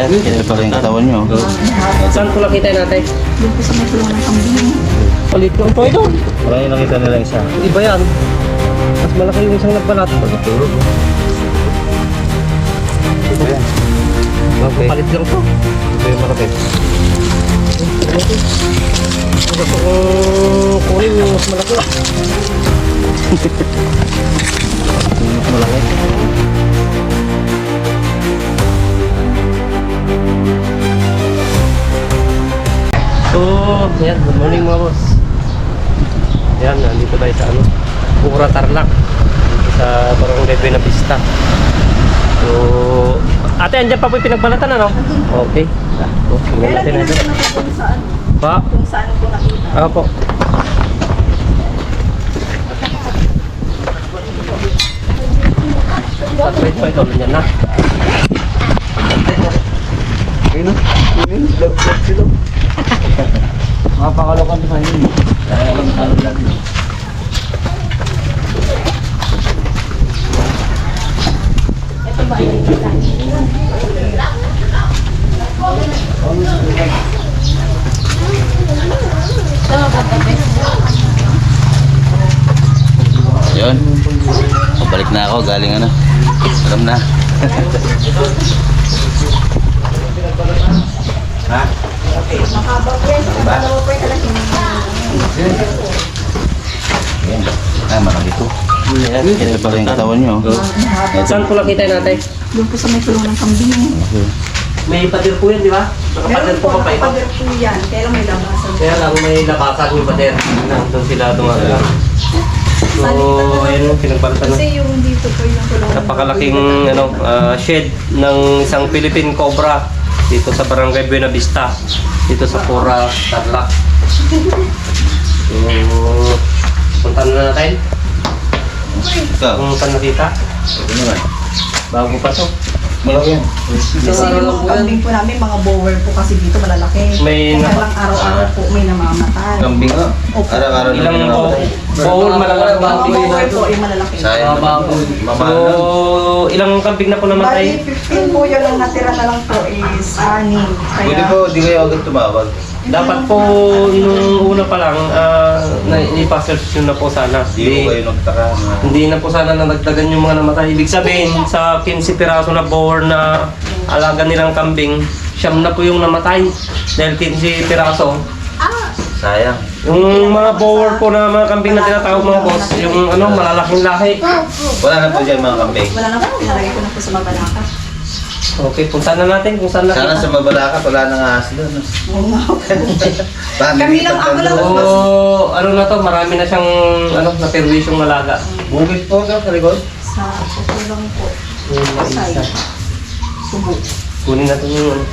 Ito pala yung katawan nyo. Saan ko nakita natin? Doon po sa may kulungan ng kambing. Palit ko ito ito. Wala yung nakita nila isa. Iba yan. Mas malaki yung isang nagbalat. Pagkatulog. Ito yan. Okay. Palit lang to. Ito yung malaki. Gusto kong kunin yung mas malaki. Yung mas malaki. So, yan. Good morning mga boss. Yan, nandito tayo sa ano, Pura Tarlac. Dito sa Barangay Buena Vista. So, ate, andyan pa po yung pinagbalatan, ano? Okay. Tingnan natin natin. Kung saan, Pa? kung saan ko nakita. Ako po. Wait pa ito, nandiyan na. Ayun o. Ayun. Lag-lag sila. Mga pakalokan sa inyo. Kaya lang lag. Ito ba yung kita? Yun. Pabalik na ako. Galing ano. Alam na. Ha? Makaba po yan. Dalawa po yung kalaki. Yan. Malaki ito. Ito pala yung katawan nyo. Saan po nakita natin? Doon po sa may kulungan ng kambing. Okay. May pader po yan, di ba? Nakapader po pa ito. Pader po yan. Kaya lang may labasan. Kaya lang may labasan yung pader. Nandun sila dumagal. So, ayun yung pinagbalatan na. Kasi yung dito po yung kulungan. Napakalaking ano, shed ng isang Philippine Cobra dito sa Barangay Buena Vista, dito sa Pura Tarlac. So, punta na natin Ikaw. kung saan nakita. Ito naman. Bago pa to. Malaki yan. Kasi yung mga kambing po namin, mga bower po kasi dito malalaki. May Kaya nama- lang araw-araw po may namamatay. Kambing nga. Araw-araw Ilang na bowl malalaki. Mga bower po ay malalaki. Sayang naman. Mamahal na. So, ilang kambing na po namatay? Bali, 15 po yun ang natira na lang po is 6. Pwede po, di kayo agad tumawag. Dapat po nung una pa lang, ipa-search nyo na po sana. Di ko kayo nagtaka na. Hindi na po sana nadagdagan yung mga namatay. Ibig sabihin, sa 15 piraso na bower na alaga nilang kambing, siyam na po yung namatay. Dahil 15 piraso. Sayang. Yung mga bower po na mga kambing na tinatawag mga boss, yung ano, malalaking lahi. Wala na po dyan mga kambing. Wala na po, pinalagay ko na po sa mabalaka. Okay, punta na natin kung saan Sana sa nakita. Mabalacat, wala nang ahas doon. Kami lang, ako lang. So, ano na to, marami na siyang ano, na-perwisyong malaga. Bukit po sa likod. Sa kulang po. Yung maisa. Subo. Kunin natin yung ano.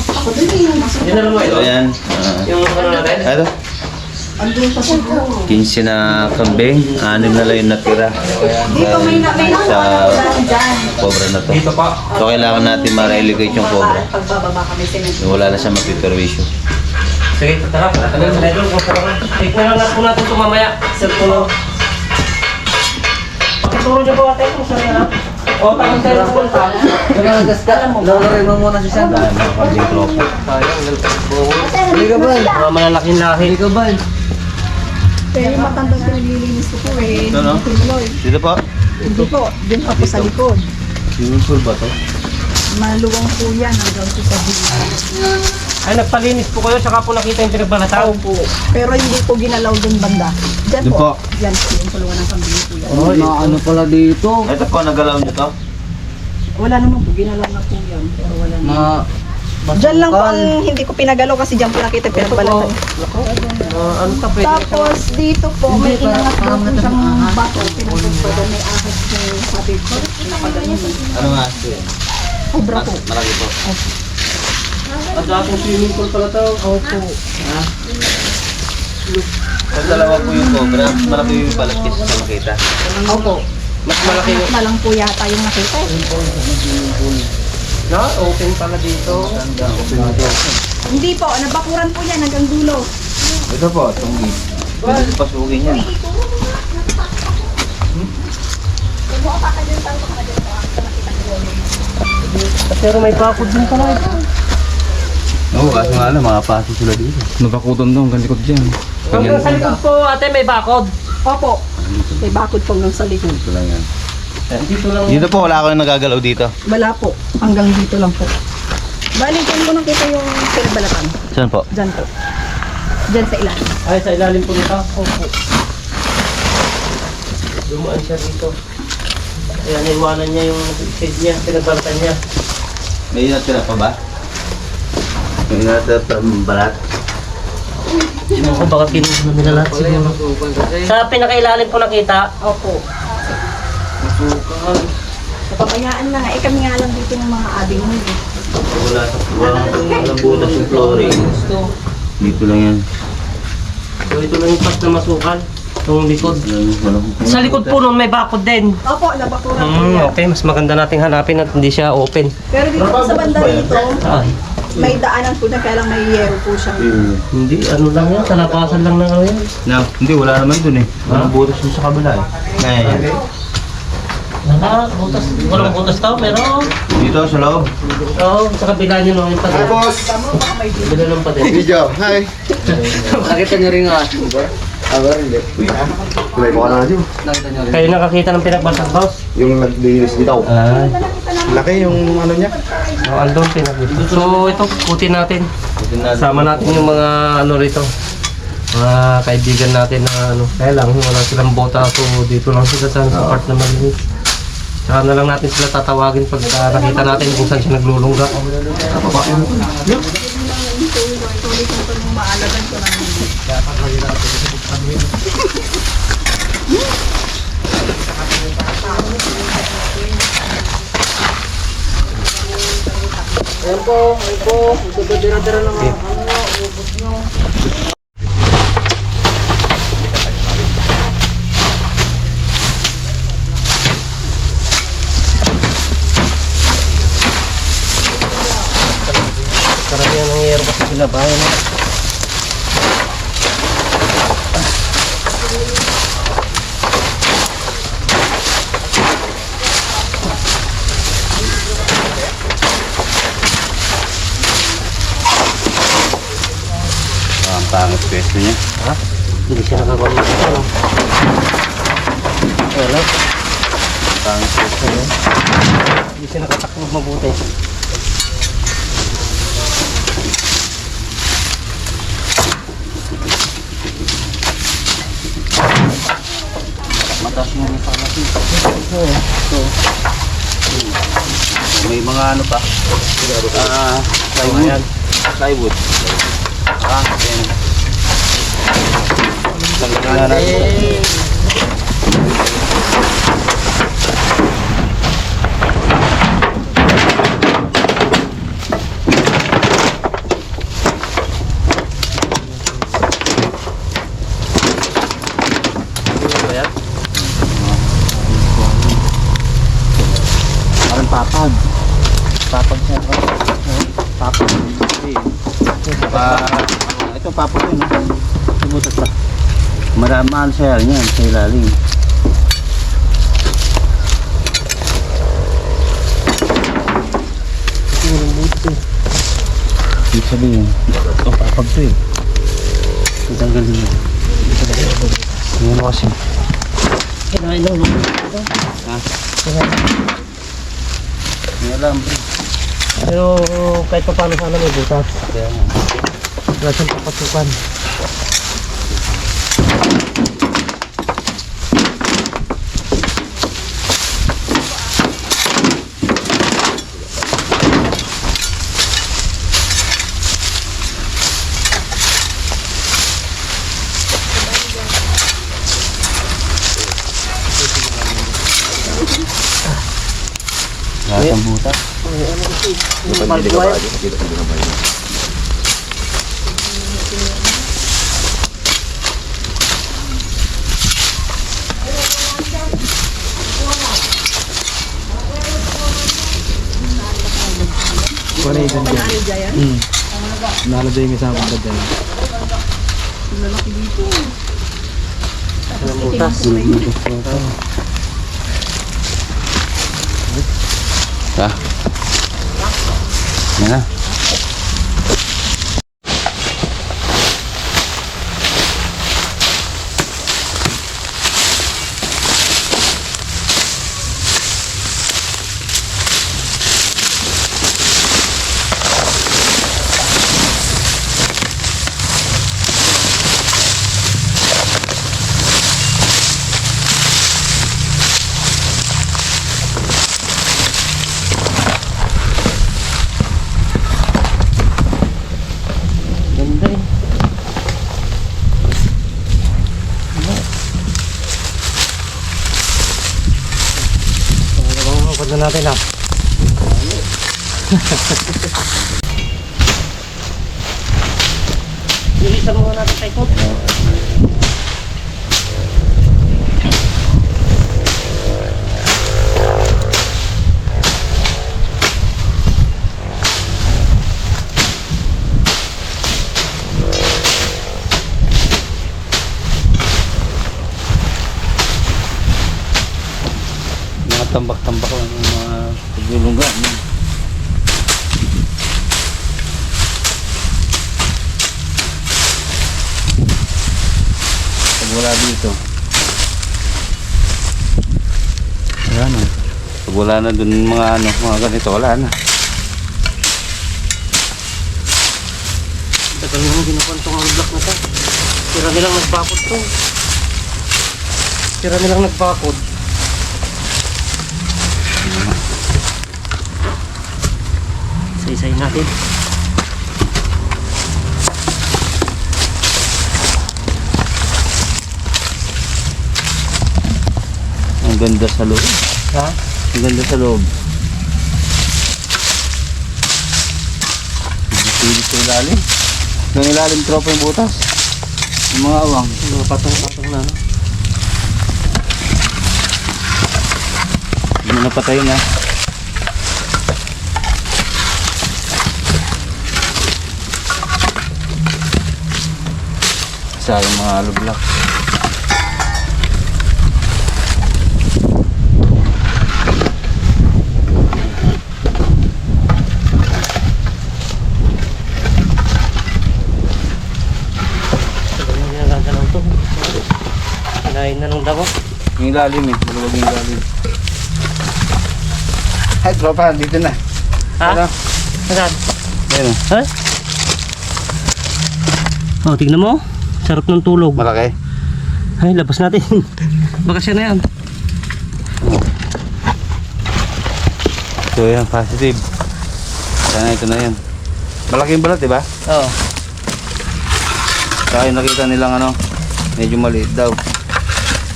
Ako din yung nasa. Yan na lang mo ito. Ito yan. Yung ano natin. Ano? Andun pa siguro. 15 na kambing, 6 na lang yung natira. Dito may nakuha Sa na ulan dyan. cobra na to. Dito pa. So kailangan natin ma-relegate yung cobra. Pagbababa kami cement. Wala na siya mapiperwisyo. Sige, tara. Tagal na idol. Kung saan. Take na lang po natin ito mamaya. Sir po lang. Pakituro niyo po ate kung saan na. O, tapos tayo pupunta. Lalarin mo muna si Santa. Dahil mga kambing tropo. Sayang, Hindi ka ba? mga malalaking lahi. Hindi ka ba? Pero yung matandang pinaglilinis ko po eh. Ito, no? Dito po. Hindi po. Doon pa po sa likod. Swimming pool ba to? Maluwang po yan hanggang po sa bilis. Ay, nagpalinis po kayo, tsaka po nakita yung pinagbalataw. Po. Pero hindi po ginalaw doon banda. Diyan Doon po. po. Yan po yung kulungan ng kambing po yan. Oh, Ano pala dito? Ito po, nagalaw nyo to. Wala naman po. Ginalaw na po yan. Pero wala na. Na Diyan lang po ang hindi ko pinagalaw kasi diyan po nakita yung pinagbalatan. ano ka pwede? Tapos dito po may Hindi, inangat parang po mataas siyang ang ahas. bato. Pinagbalatan may ahas po sabi ko. Pinapaganon. Ano nga ito yan? Obra po. Malaki po. Ang dating swimming pool pala to. Opo. Pag dalawa po yung cobra, malaki yung balat kasi sa makita. Opo. Mas malaki yung... Na lang po yata yung nakita. Na, open pala dito. Hindi po. Nabakuran po yan hanggang dulo. Ito po, itong pwede pasugin yan. Kumuha pa ka dyan. Saan ko ka dyan? Pero may bakod din pala ito. Oo, kaso nga lang, makapasok sila dito. Nabakutan daw, ang likod dyan. Hanggang sa likod po, ate, may bakod. Opo. May bakod po hanggang sa likod. Ito lang yan. Dito lang. Dito po, wala akong nagagalaw dito. Wala po. Hanggang dito lang po. Bali, dyan mo nakita yung pinabalatan. Saan po? Dyan po. Dyan sa ilalim. Ay, sa ilalim po nito. Opo. Dumaan siya dito. Ayan, naiwanan niya yung shade niya, pinagbalatan niya. May natira pa ba? May natira pa balat? Ako baka kinuha na nila lahat siguro. Sa pinakailalim po nakita. Opo. Napabayaan na nga. Eh kami nga lang dito ng mga abing mo. Wala sa walang butas yung flooring. Dito lang yan. So ito lang yung pas na masukal. Itong likod. Sa likod po nun may bakod din. Opo, nabakura po yan. Okay, mas maganda nating hanapin at hindi siya open. Pero dito po sa banda rito, Ay, may daanan po na kaya lang may yero po siya. hindi, ano lang yan, talapasan lang na yan. No, hindi, wala naman dun eh. Walang butas yung sa kabila eh. Ngayon. Butas, walang butas tao, pero Dito sa loob. oo, sa kabila nyo no, yung pader. boss! Kabila ng pader. Video, hi! Nakita niyo rin nga. Hindi. Kulay mo ka na dito. Kayo nakakita ng pinagbalatan, boss? Yung naglinis dito. Ay, Laki yung ano niya. andun pinagbalatan. So ito, kutin natin. Sama natin yung mga ano rito. Mga kaibigan natin na ano. Kaya lang, wala silang bota. So dito lang sila sa part na malinis. Saka na lang natin sila tatawagin pag nakita natin kung saan siya naglulungga. Ayan po. Dira-dira lang. Karamihan ng air kasi sila bayan na. Ang pangit pwesto niya. Ha? Hindi siya nakagawa ng ano. Wala. Pangit pwesto niya. Hindi siya nakatakbo mabuti. Mataas yung mga natin. May mga ano pa. Plywood. Plywood. Ayan. Tanggalin na natin. Ayan. Parang papag. Papag siya. Papag. Ito papag yun. Subutot pa. Maramaan siya yan. Sa ilalim. Ibig sabihin. Ito papag to eh. Tanggalin mo. Ngayon kasi. Kinain lang. Ha? May alam. Pero kahit pa paano sana may butas. Kaya nga. Wala siyang papasukan. Lahat ng butas. Ano yung dyan? Nalagay yung isang pagkad dyan. Ang butas. Ah. Yan na. Ganda eh. Ano bang na natin ah? Bilisan mo natin tayo ko. Mga tambak-tambak lang ng mga paglulungga. Pag wala dito. Wala na. Pag wala na dun mga ano, mga ganito, wala na. Tagal mo ginukuhan itong block na to. Tira nilang nagbakod to. Tira nilang nagbakod. Isa-isayin natin. Ang ganda sa loob. Ha? Ang ganda sa loob. Pilit sa ilalim. Yung ilalim tropa yung butas. Yung mga awang. Mga patong-patong na. No? Hindi mo napatay na. Sa yung mga hollow block. Kinain na nung damo. Yung ilalim eh. Maluwag yung ilalim. Ay, tropa. Dito na. Ha? Ano? Saan? Ayun. Ha? Oh, tignan mo. Sarap ng tulog. Malaki. Ay, labas natin. Baka siya na yan. So yan, positive. Sana ito na yan. Malaking balat, di ba? Oo. Kaya nakita nilang ano, medyo maliit daw.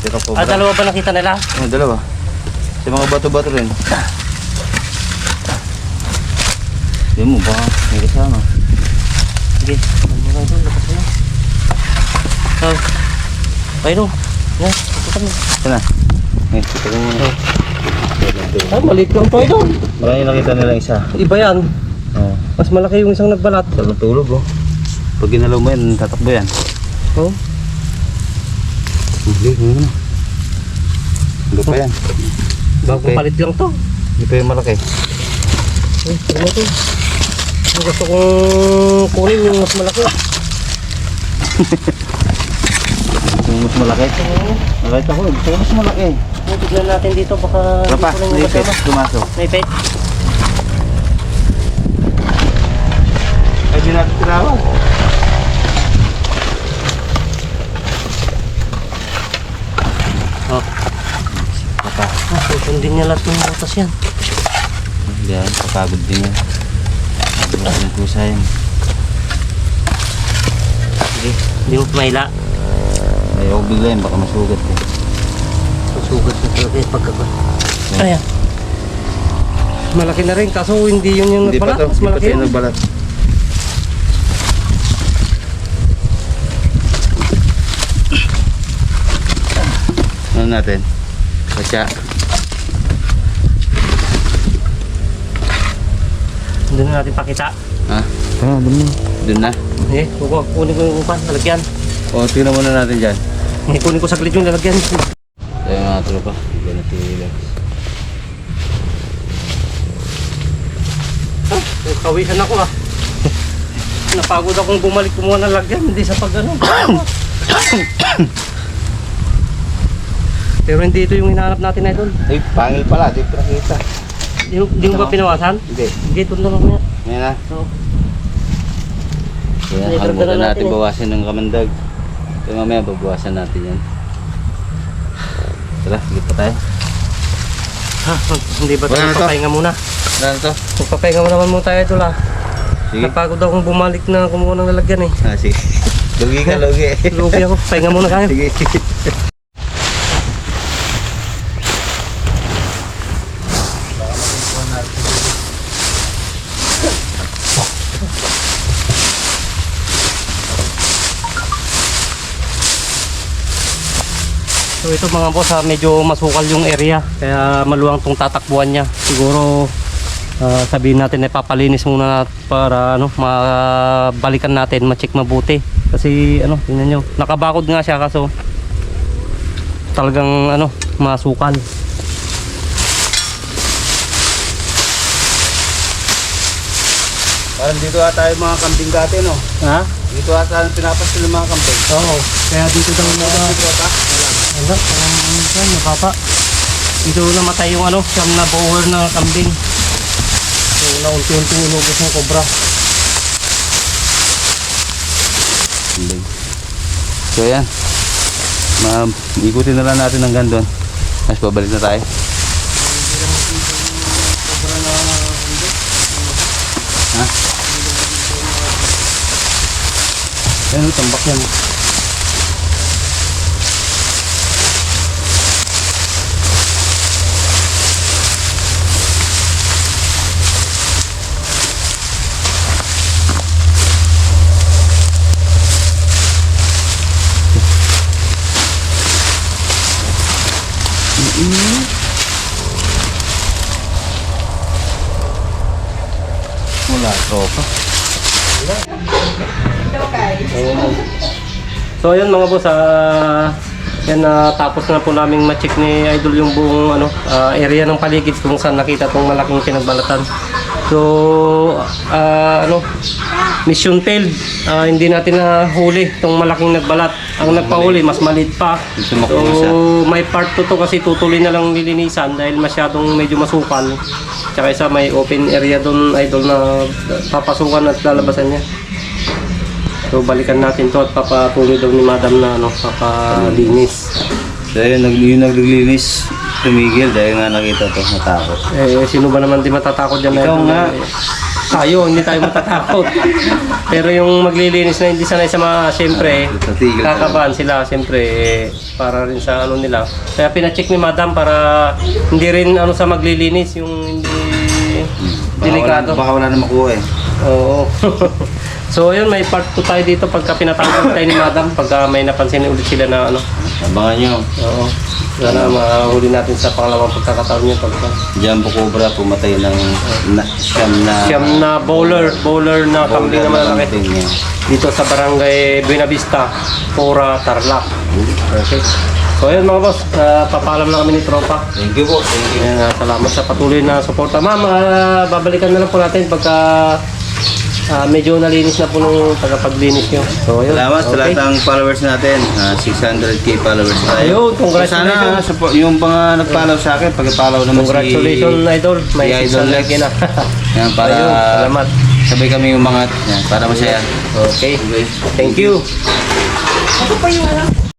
Pero po. Ah, dalawa ba nakita nila? Oh, dalawa. Sa mga bato-bato rin. Hindi mo, baka may kasama. Sige. Ano mo lang ito? Labas mo lang. Oh. Ayun o. Yan. Ito mo. Ito na. Eh, ito ko muna. Ah, maliit lang to ito. Marami nakita nilang isa. Iba yan. Oh. Mas malaki yung isang nagbalat. Sa natulog oh. Pag ginalaw mo yan, tatakbo yan. Oh. Hindi, hindi na. Hindi pa yan. Bagong Okay. palit lang to. Hindi pa yung malaki. Eh, ano to? Ang gusto kong kunin yung mas malaki. Yung mas malaki. Nakita ko, gusto ko mas malaki. Oh, tignan natin dito. Baka Rapa, dito lang may yung pet, kasama. tumasok. May pet. Ay, di natin tinawag. Oh. Papa. Ah, susundin niya lahat ng butas yan. Yan, papagod din yan. Pagod yung pusa yan. Sige, hindi mo pumahila. Ayaw bigla yan, baka masugat eh. Masugat na talaga yung pagkakot. Ayan. Malaki na rin, kaso hindi yun yung Hindi pa nagbalat. to, Mas hindi pa malaki tayo yun. nagbalat. Ano natin? Katsa. Doon na natin pakita. Ha? Ah, dun na. Eh, kunin ko yung upan, lalagyan. O, tingnan muna natin dyan. Eh, kunin ko saglit yung lalagyan. Tayo mga tropa. Hindi na si Lex. Kawisan ako ah. Napagod akong bumalik kumuha ng lagyan, hindi sa pag ano. Pero hindi ito yung hinahanap natin na idol. Ay, pangil pala, di ko nakita. Di mo ba pinawasan? Hindi. Sige, tundo lang mo yan. Ngayon na. Oo. Kaya Dagdagan kalimutan natin natin eh. bawasan ng kamandag. Kaya mamaya babawasan natin yan. Tara, sige pa tayo. Ha, hindi ba Wala tayo na to. magpapahinga muna? Ano to? Magpapahinga naman muna tayo idol ah. Sige. Napagod akong bumalik na kumuha ng lalagyan eh. Ah, sige. Lugi ka, lugi. Lugi ako, pahinga muna tayo. Sige. So ito mga boss, medyo masukal yung area. Kaya maluwang tong tatakbuhan niya. Siguro sabihin natin ay papalinis muna para ano, mabalikan natin, ma-check mabuti. Kasi ano, tingnan nyo, nakabakod nga siya kaso talagang ano, masukal. Parang dito ata yung mga kambing dati, no? Ha? Dito ata yung pinapasil ng mga kambing. Oo. Kaya dito daw na ano, napapa. Dito namatay yung ano, siyam na bower na kambing. So naunti-unti inubos ng kobra. Kambing. So yan. Ikutin na lang natin hanggang doon. Mas babalik na tayo. Ha? Ayan, tambak yan. Wala, tropa. So ayun mga boss, yan tapos na po naming ma-check ni Idol yung buong ano, area ng paligid kung saan nakita tong malaking pinagbalatan. So ano, mission failed. Hindi natin nahuli tong malaking nagbalat. Ang nagpahuli mas maliit pa. Sumakbo na siya. So may part 2 to kasi tutuloy na lang nilinisan dahil masyadong medyo masukal. Tsaka isa may open area doon Idol na papasukan at lalabasan niya. So balikan natin to at papatuloy daw ni Madam na ano, papalinis. Dahil yung naglilinis, tumigil dahil nga nakita to, natakot. Eh sino ba naman di matatakot diyan? Ikaw nga. Tayo, hindi tayo matatakot. Pero yung maglilinis na hindi sanay sa mga, siyempre, Tatigil tayo. kakabahan sila, siyempre, para rin sa ano nila. Kaya pina-check ni Madam para hindi rin ano sa maglilinis, yung hindi delikado. Baka wala na makuha eh. Oo. So ayun, may part 2 tayo dito pagka pinatanggal tayo ni Madam, pagka may napansin ulit sila na ano. Abangan nyo. Oo. Sana mahuli natin sa pangalawang pagkakataon niya pagka. Jumbo Cobra pumatay ng Siyam na bowler na kambing na malalaki. Dito sa barangay Buena Vista, Pura, Tarlac. Okay. So ayun mga boss, papaalam na kami ni Tropa. Thank you po. Thank you. Ayan, salamat sa patuloy na suporta. Ma'am, babalikan na lang po natin pagka medyo nalinis na po nung tagapaglinis nyo. So ayun. Salamat sa lahat ng followers natin. 600k followers tayo. Ayun, congratulations. Sana support yung mga nag-follow sa akin, pag-follow naman Congratulations, Idol. May si Idol 600 Lex. na. Yan, para Ayun, salamat. sabay kami umangat. Yan, para masaya. Okay. Thank you. Ako pa yung alam.